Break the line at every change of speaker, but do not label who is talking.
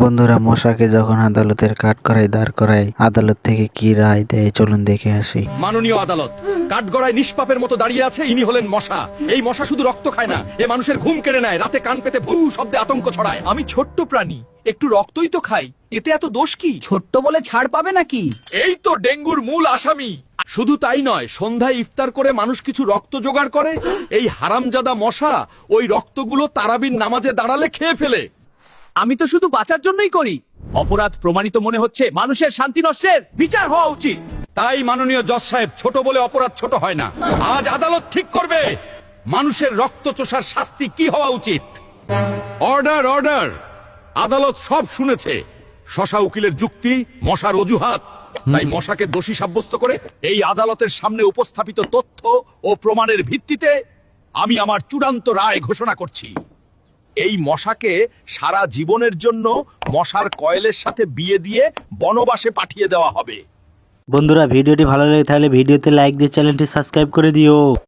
বন্ধুরা, মশাকে যখন আদালতের কাঠগড়ায় দাঁড় করায়, আদালত থেকে কি রায় দেয় চলুন দেখে আসি।
মাননীয় আদালত, কাঠগড়ায় নিষ্পাপের মতো দাঁড়িয়ে আছে, ইনি হলেন মশা। এই মশা শুধু রক্ত খায় না, এ মানুষের ঘুম কেড়ে নেয়, রাতে কান পেতে ভু শব্দে আতঙ্ক ছড়ায়।
আমি ছোট্ট প্রাণী, একটু রক্তই তো খাই, এতে এত দোষ কি?
ছোট্ট বলে ছাড় পাবে নাকি?
এই তো ডেঙ্গুর মূল আসামি। শুধু তাই নয়, সন্ধ্যায় ইফতার করে মানুষ কিছু রক্ত জোগাড় করে, এই হারামজাদা মশা ওই রক্তগুলো তারাবির নামাজে দাঁড়ালে খেয়ে ফেলে।
আমি তো শুধু বাঁচার জন্যই করি। অপরাধ প্রমাণিত মনে হচ্ছে, মানুষের শান্তি নষ্টের বিচার হওয়া উচিত।
তাই মাননীয় জজ সাহেব, ছোট বলে অপরাধ ছোট হয় না। আজ আদালত ঠিক করবে মানুষের রক্ত চোষার শাস্তি কি হওয়া উচিত। Order, order. আদালত সব শুনেছে। শশা উকিলের যুক্তি, মশার অজুহাত, তাই মশাকে দোষী সাব্যস্ত করে এই আদালতের সামনে উপস্থাপিত তথ্য ও প্রমাণের ভিত্তিতে আমি আমার চূড়ান্ত রায় ঘোষণা করছি। এই মশাকে সারা জীবনের জন্য মশার কয়েলের সাথে বিয়ে দিয়ে বনবাসে পাঠিয়ে দেওয়া হবে।
বন্ধুরা, ভিডিওটি ভালো লাগে তাহলে ভিডিওতে লাইক দিয়ে চ্যানেলটি সাবস্ক্রাইব করে দিও।